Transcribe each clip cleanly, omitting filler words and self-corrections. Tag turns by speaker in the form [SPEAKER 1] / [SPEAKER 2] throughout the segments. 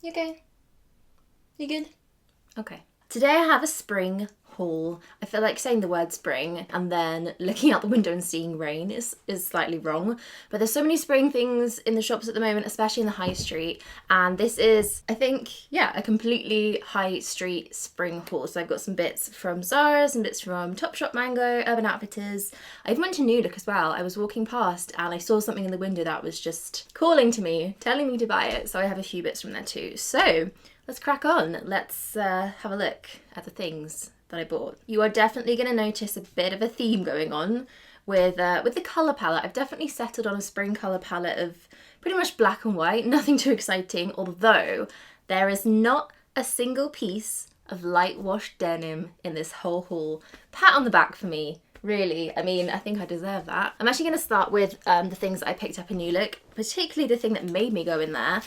[SPEAKER 1] You okay? You good? Okay. Today I have a spring haul. I feel like saying the word spring and then looking out the window and seeing rain is slightly wrong, but there's so many spring things in the shops at the moment, especially in the high street, and this is, I think, yeah, a completely high street spring haul. So I've got some bits from Zara, some bits from Topshop Mango, Urban Outfitters. I even went to New Look as well. I was walking past and I saw something in the window that was just calling to me, telling me to buy it, so I have a few bits from there too. So let's crack on. Let's have a look at the things that I bought. You are definitely going to notice a bit of a theme going on with the colour palette. I've definitely settled on a spring colour palette of pretty much black and white, nothing too exciting, although there is not a single piece of light wash denim in this whole haul. Pat on the back for me. Really, I mean, I think I deserve that. I'm actually going to start with the things that I picked up in New Look, particularly the thing that made me go in there,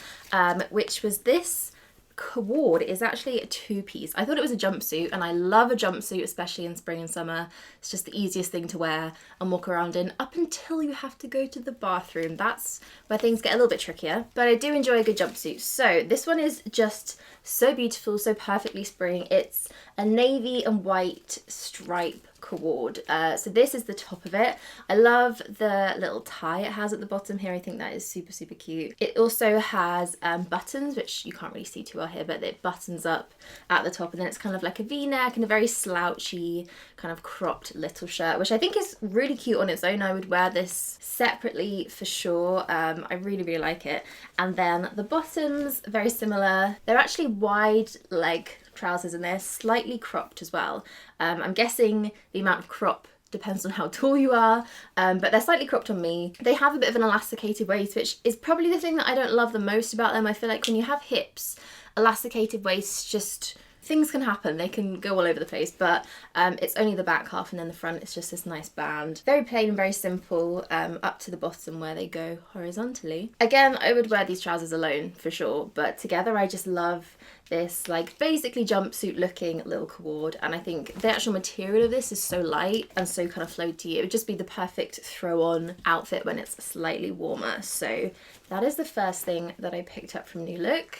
[SPEAKER 1] which was this Co-Ord. Is actually a two-piece. I thought it was a jumpsuit, and I love a jumpsuit, especially in spring and summer. It's just the easiest thing to wear and walk around in up until you have to go to the bathroom. That's where things get a little bit trickier, but I do enjoy a good jumpsuit. So this one is just so beautiful, so perfectly spring. It's a navy and white stripe Co-Ord. So this is the top of it. I love the little tie it has at the bottom here. I think that is super, super cute. It also has buttons, which you can't really see too well here, but it buttons up at the top, and then it's kind of like a V-neck and a very slouchy kind of cropped little shirt, which I think is really cute on its own. I would wear this separately for sure. I really, really like it. And then the bottoms, very similar. They're actually wide leg trousers and they're slightly cropped as well. I'm guessing the amount of crop depends on how tall you are, but they're slightly cropped on me. They have a bit of an elasticated waist, which is probably the thing that I don't love the most about them. I feel like when you have hips, elasticated waists, just things can happen. They can go all over the place, but it's only the back half, and then the front is just this nice band. Very plain and very simple, up to the bottom where they go horizontally. Again, I would wear these trousers alone for sure, but together I just love this like basically jumpsuit looking little Co-Ord, and I think the actual material of this is so light and so kind of floaty. It would just be the perfect throw on outfit when it's slightly warmer. So that is the first thing that I picked up from New Look.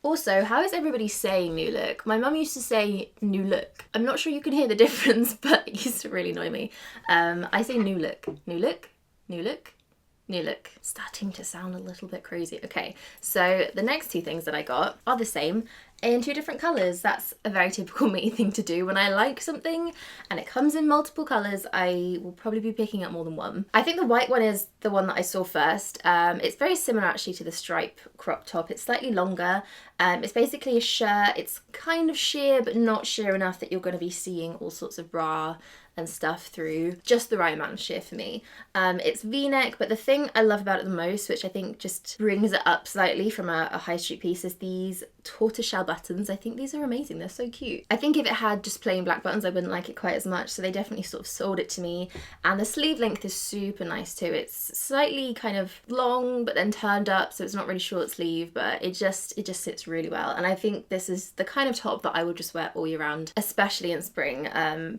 [SPEAKER 1] Also, how is everybody saying New Look? My mum used to say New Look. I'm not sure you can hear the difference, but it used to really annoy me. I say New Look. New Look? New Look? New Look. Starting to sound a little bit crazy. Okay, so the next two things that I got are the same in two different colours. That's a very typical me thing to do. When I like something and it comes in multiple colours, I will probably be picking up more than one. I think the white one is the one that I saw first. It's very similar actually to the stripe crop top. It's slightly longer. It's basically a shirt. It's kind of sheer, but not sheer enough that you're going to be seeing all sorts of bra and stuff through. Just the right amount of sheer for me. It's V-neck, but the thing I love about it the most, which I think just brings it up slightly from a high street piece, is these tortoiseshell buttons. I think these are amazing. They're so cute. I think if it had just plain black buttons, I wouldn't like it quite as much, so they definitely sort of sold it to me. And the sleeve length is super nice too. It's slightly kind of long, but then turned up, so it's not really short sleeve, but it just sits really well. And I think this is the kind of top that I would just wear all year round, especially in spring.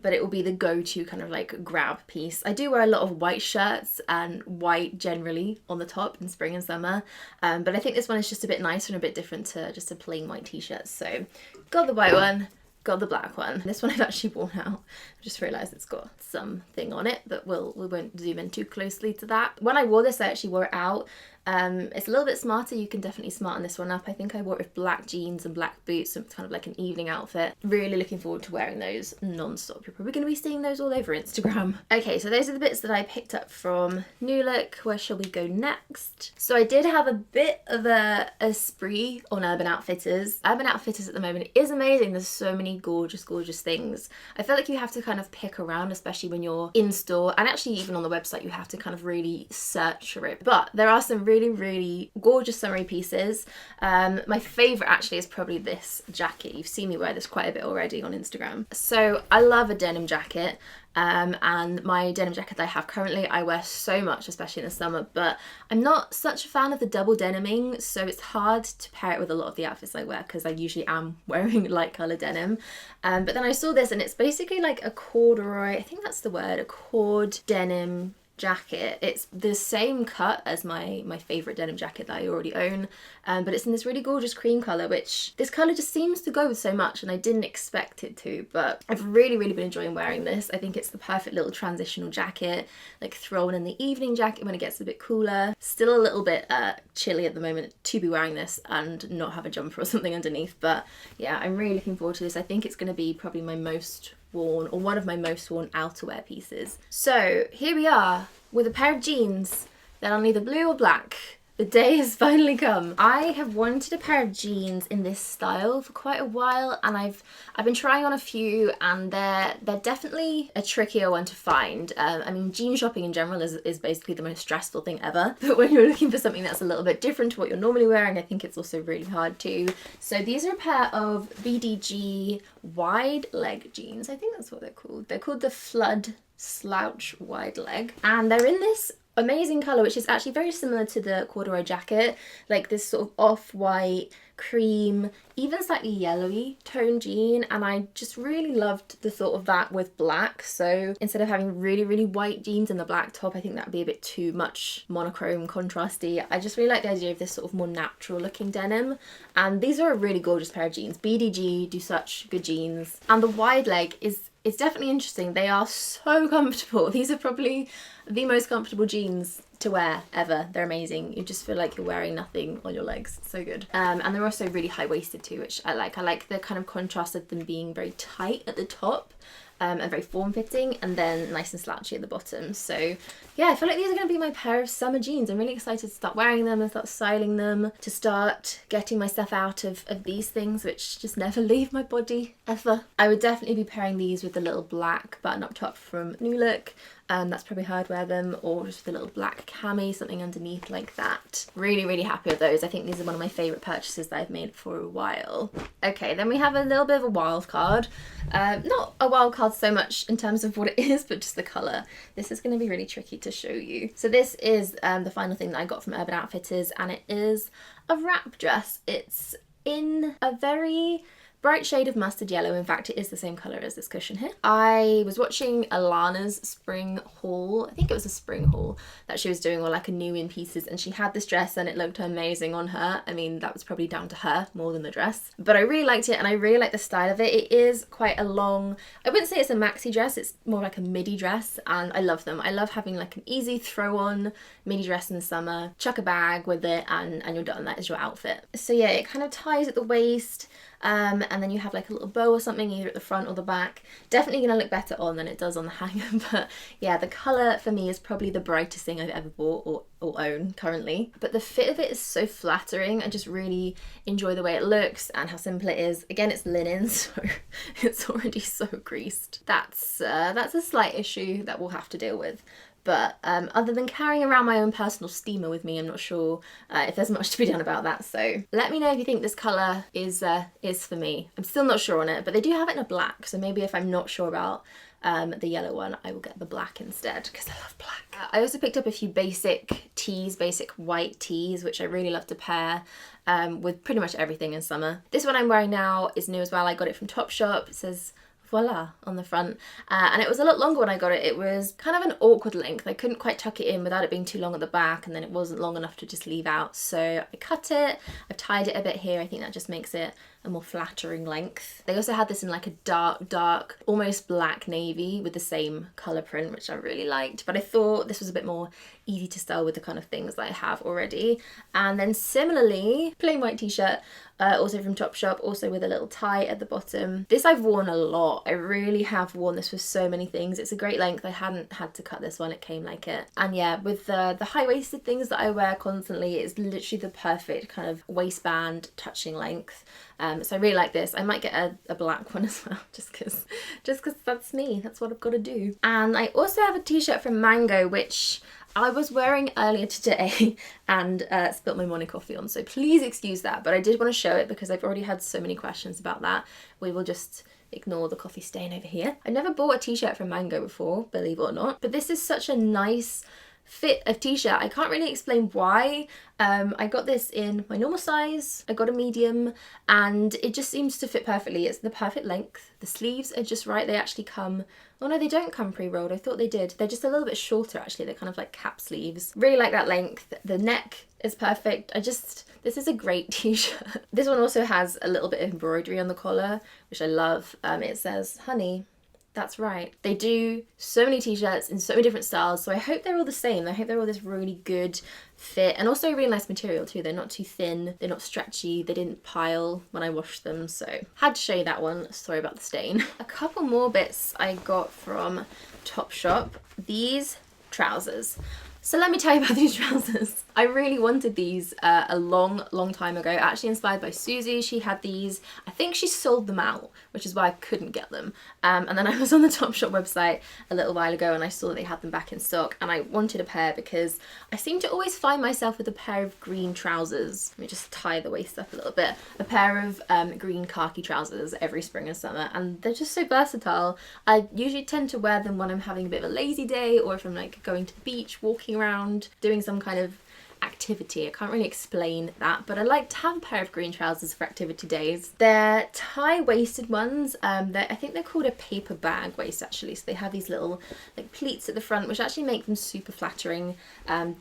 [SPEAKER 1] But it will be the go-to kind of like grab piece. I do wear a lot of white shirts and white generally on the top in spring and summer, but I think this one is just a bit nicer and a bit different to just a plain white t-shirt. So got the white one, got the black one. This one I've actually worn out. I just realised it's got something on it, but we won't zoom in too closely to that. When I wore this, I actually wore it out. It's a little bit smarter. You can definitely smarten this one up. I think I wore it with black jeans and black boots, so it's kind of like an evening outfit. Really looking forward to wearing those non-stop. You're probably going to be seeing those all over Instagram. Okay, so those are the bits that I picked up from New Look. Where shall we go next? So I did have a bit of a spree on Urban Outfitters. Urban Outfitters at the moment is amazing. There's so many gorgeous, gorgeous things. I feel like you have to kind of pick around, especially when you're in store, and actually even on the website you have to kind of really search for it. But there are some really, really gorgeous summery pieces. My favourite actually is probably this jacket. You've seen me wear this quite a bit already on Instagram. So I love a denim jacket. And my denim jacket that I have currently I wear so much, especially in the summer, but I'm not such a fan of the double deniming, so it's hard to pair it with a lot of the outfits I wear because I usually am wearing light colour denim. But then I saw this and it's basically like a corduroy, I think that's the word, a cord denim jacket. It's the same cut as my favorite denim jacket that I already own, but it's in this really gorgeous cream color, which this color just seems to go with so much, and I didn't expect it to, but I've really been enjoying wearing this. I think it's the perfect little transitional jacket, like throw on in the evening jacket when it gets a bit cooler. Still a little bit chilly at the moment to be wearing this and not have a jumper or something underneath, but yeah, I'm really looking forward to this. I think it's going to be probably my most worn, or one of my most worn outerwear pieces. So here we are with a pair of jeans that are neither blue or black. The day has finally come. I have wanted a pair of jeans in this style for quite a while, and I've been trying on a few, and they're definitely a trickier one to find. I mean, jean shopping in general is basically the most stressful thing ever, but when you're looking for something that's a little bit different to what you're normally wearing, I think it's also really hard too. So these are a pair of BDG Wide Leg Jeans. I think that's what they're called. They're called the Flood Slouch Wide Leg, and they're in this amazing colour, which is actually very similar to the corduroy jacket, like this sort of off-white, cream, even slightly yellowy tone jean, and I just really loved the thought of that with black. So instead of having really white jeans and the black top, I think that would be a bit too much monochrome contrasty. I just really like the idea of this sort of more natural looking denim, and these are a really gorgeous pair of jeans. BDG do such good jeans, and the wide leg it's definitely interesting. They are so comfortable. These are probably the most comfortable jeans to wear ever. They're amazing. You just feel like you're wearing nothing on your legs. So good. And they're also really high-waisted too, which I like. I like the kind of contrast of them being very tight at the top, and very form-fitting, and then nice and slouchy at the bottom. So yeah, I feel like these are going to be my pair of summer jeans. I'm really excited to start wearing them and start styling them, to start getting my stuff out of these things which just never leave my body ever. I would definitely be pairing these with the little black button-up top from New Look. That's probably how I'd wear them, or just with a little black cami, something underneath like that. Really happy with those. I think these are one of my favourite purchases that I've made for a while. Okay, then we have a little bit of a wild card. Not a wild card so much in terms of what it is, but just the colour. This is going to be really tricky to show you. So this is the final thing that I got from Urban Outfitters, and it is a wrap dress. It's in a very bright shade of mustard yellow. In fact, it is the same colour as this cushion here. I was watching Alana's spring haul. I think it was a spring haul that she was doing, or like a new in pieces, and she had this dress and it looked amazing on her. I mean, that was probably down to her more than the dress, but I really liked it, and I really like the style of it. It is quite a long, I wouldn't say it's a maxi dress, it's more like a midi dress, and I love them. I love having like an easy throw on midi dress in the summer, chuck a bag with it, and you're done. That is your outfit. So yeah, it kind of ties at the waist, and then you have like a little bow or something either at the front or the back. Definitely gonna look better on than it does on the hanger, but yeah, the colour for me is probably the brightest thing I've ever bought or own currently. But the fit of it is so flattering. I just really enjoy the way it looks and how simple it is. Again, it's linen, so it's already so creased. That's a slight issue that we'll have to deal with. But other than carrying around my own personal steamer with me, I'm not sure if there's much to be done about that. So let me know if you think this colour is for me. I'm still not sure on it, but they do have it in a black. So maybe if I'm not sure about the yellow one, I will get the black instead, because I love black. I also picked up a few basic tees, basic white tees, which I really love to pair with pretty much everything in summer. This one I'm wearing now is new as well. I got it from Topshop. It says Voila on the front, and it was a lot longer when I got it. It was kind of an awkward length. I couldn't quite tuck it in without it being too long at the back, and then it wasn't long enough to just leave out, so I cut it. I've tied it a bit here. I think that just makes it a more flattering length. They also had this in like a dark, almost black navy with the same colour print, which I really liked, but I thought this was a bit more easy to style with the kind of things that I have already. And then similarly, plain white t-shirt, also from Topshop, also with a little tie at the bottom. This I've worn a lot. I really have worn this for so many things. It's a great length. I hadn't had to cut this one. It came like it. And yeah, with the high-waisted things that I wear constantly, it's literally the perfect kind of waistband touching length. So I really like this. I might get a black one as well, just because that's me. That's what I've got to do. And I also have a t-shirt from Mango, which I was wearing earlier today and spilt my morning coffee on, so please excuse that, but I did want to show it because I've already had so many questions about that. We will just ignore the coffee stain over here. I never bought a t-shirt from Mango before, believe it or not, but this is such a nice fit of t-shirt. I can't really explain why. I got this in my normal size, I got a medium, and it just seems to fit perfectly. It's the perfect length. The sleeves are just right. They actually come, oh no, they don't come pre-rolled. I thought they did. They're just a little bit shorter actually. They're kind of like cap sleeves. Really like that length. The neck is perfect. This is a great t-shirt. This one also has a little bit of embroidery on the collar, which I love. It says, honey, that's right. They do so many t-shirts in so many different styles, so I hope they're all the same. I hope they're all this really good fit, and also a really nice material too. They're not too thin, they're not stretchy, they didn't pile when I washed them, so had to show you that one. Sorry about the stain. A couple more bits I got from Topshop. These trousers. So let me tell you about these trousers. I really wanted these a long time ago, actually inspired by Susie. She had these, I think she sold them out, which is why I couldn't get them. And then I was on the Topshop website a little while ago and I saw that they had them back in stock, and I wanted a pair because I seem to always find myself with a pair of green trousers. Let me just tie the waist up a little bit. A pair of green khaki trousers every spring and summer, and they're just so versatile. I usually tend to wear them when I'm having a bit of a lazy day, or if I'm like going to the beach, walking around, doing some kind of activity. I can't really explain that, but I like to have a pair of green trousers for activity days. They're tie-waisted ones. I think they're called a paper bag waist actually, so they have these little like pleats at the front which actually make them super flattering.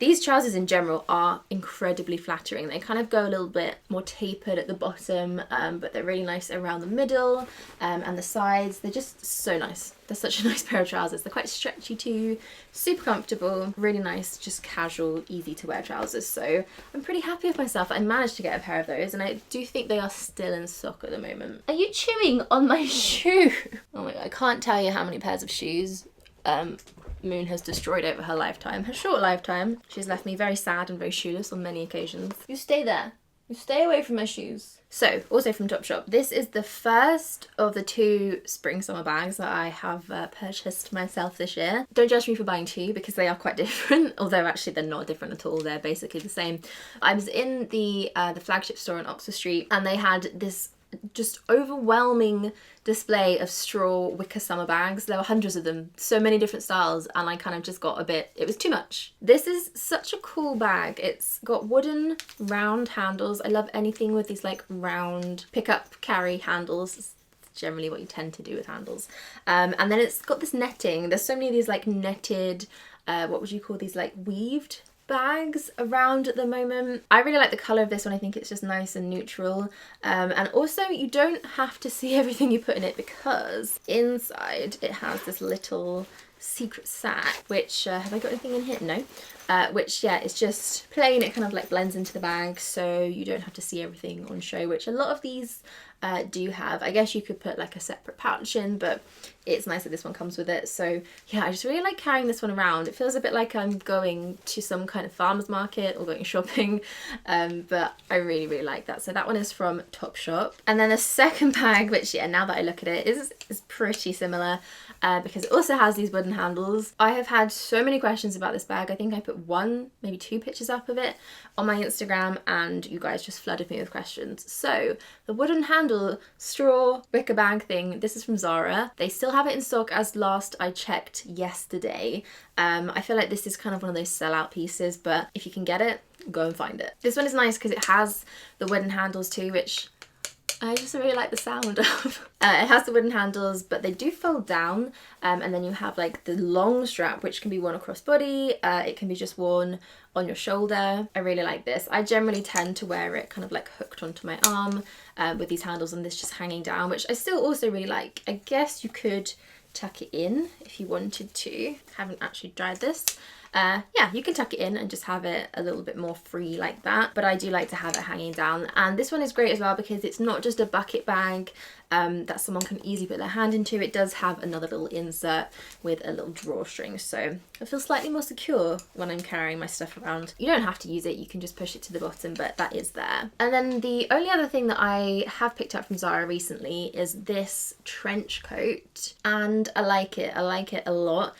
[SPEAKER 1] These trousers in general are incredibly flattering. They kind of go a little bit more tapered at the bottom, but they're really nice around the middle and the sides. They're just so nice. They're such a nice pair of trousers. They're quite stretchy too, super comfortable, really nice, just casual, easy to wear trousers. So I'm pretty happy with myself. I managed to get a pair of those, and I do think they are still in stock at the moment. Are you chewing on my shoe? Oh my god, I can't tell you how many pairs of shoes Moon has destroyed over her lifetime, her short lifetime. She's left me very sad and very shoeless on many occasions. You stay there. You stay away from my shoes. So, also from Topshop, this is the first of the 2 spring-summer bags that I have purchased myself this year. Don't judge me for buying 2 because they are quite different, although actually they're not different at all, they're basically the same. I was in the flagship store on Oxford Street, and they had this just overwhelming display of straw wicker summer bags. There were hundreds of them, so many different styles, and I kind of just got a bit, it was too much. This is such a cool bag. It's got wooden round handles. I love anything with these like round pick up carry handles. It's generally what you tend to do with handles. And then it's got this netting. There's so many of these like netted, what would you call these, like weaved bags around at the moment. I really like the colour of this one. I think it's just nice and neutral, and also you don't have to see everything you put in it because inside it has this little secret sack, which have I got anything in here? No. Which yeah, it's just plain. It kind of like blends into the bag, so you don't have to see everything on show, which a lot of these do have. I guess you could put like a separate pouch in, but it's nice that this one comes with it. So yeah, I just really like carrying this one around. It feels a bit like I'm going to some kind of farmer's market or going shopping, but I really like that. So that one is from Topshop. And then the second bag, which yeah, now that I look at it, is pretty similar, because it also has these wooden handles. I have had so many questions about this bag. I think I put 1, maybe 2 pictures up of it on my Instagram, and you guys just flooded me with questions. So the wooden handle straw wicker bag thing, this is from Zara. They still have it in stock as last I checked yesterday. I feel like this is kind of one of those sellout pieces, but if you can get it, go and find it. This one is nice because it has the wooden handles too, which I just really like the sound of. It has the wooden handles, but they do fold down, and then you have like the long strap, which can be worn across body. It can be just worn on your shoulder. I really like this. I generally tend to wear it kind of like hooked onto my arm with these handles and this just hanging down, which I still also really like. I guess you could tuck it in if you wanted to. Haven't actually tried this. Yeah, you can tuck it in and just have it a little bit more free like that, but I do like to have it hanging down. And this one is great as well because it's not just a bucket bag that someone can easily put their hand into. It does have another little insert with a little drawstring, so I feel slightly more secure when I'm carrying my stuff around. You don't have to use it, you can just push it to the bottom, but that is there. And then the only other thing that I have picked up from Zara recently is this trench coat, and I like it a lot.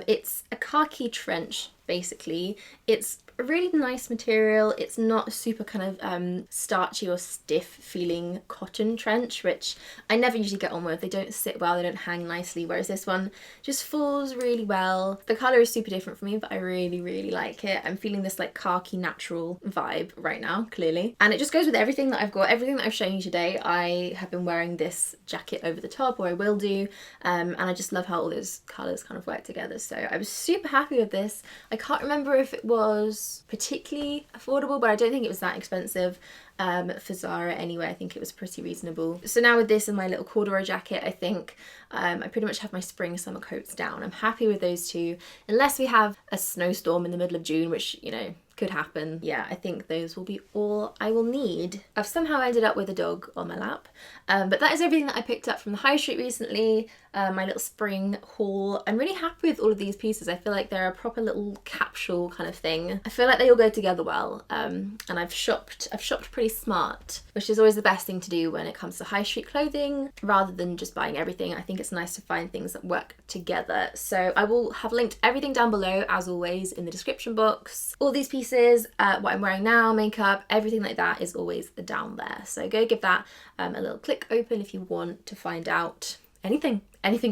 [SPEAKER 1] It's a khaki trench basically. It's a really nice material. It's not super kind of starchy or stiff feeling cotton trench, which I never usually get on with. They don't sit well, they don't hang nicely, whereas this one just falls really well. The colour is super different for me, but I really, really like it. I'm feeling this like khaki natural vibe right now, clearly. And it just goes with everything that I've got, everything that I've shown you today. I have been wearing this jacket over the top, or I will do, and I just love how all those colours kind of work together. So I was super happy with this. I can't remember if it was particularly affordable, but I don't think it was that expensive. For Zara anyway, I think it was pretty reasonable. So now with this and my little corduroy jacket, I think I pretty much have my spring summer coats down. I'm happy with those two, unless we have a snowstorm in the middle of June, which, you know, could happen. Yeah, I think those will be all I will need. I've somehow ended up with a dog on my lap, but that is everything that I picked up from the high street recently. My little spring haul. I'm really happy with all of these pieces. I feel like they're a proper little capsule kind of thing. I feel like they all go together well, and I've shopped pretty smart, which is always the best thing to do when it comes to high street clothing, rather than just buying everything. I think it's nice to find things that work together. So I will have linked everything down below, as always, in the description box. All these pieces, what I'm wearing now, makeup, everything like that is always down there. So go give that a little click open if you want to find out anything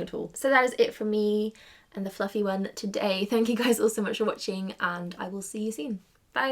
[SPEAKER 1] at all. So that is it from me and the fluffy one today. Thank you guys all so much for watching, and I will see you soon. Bye.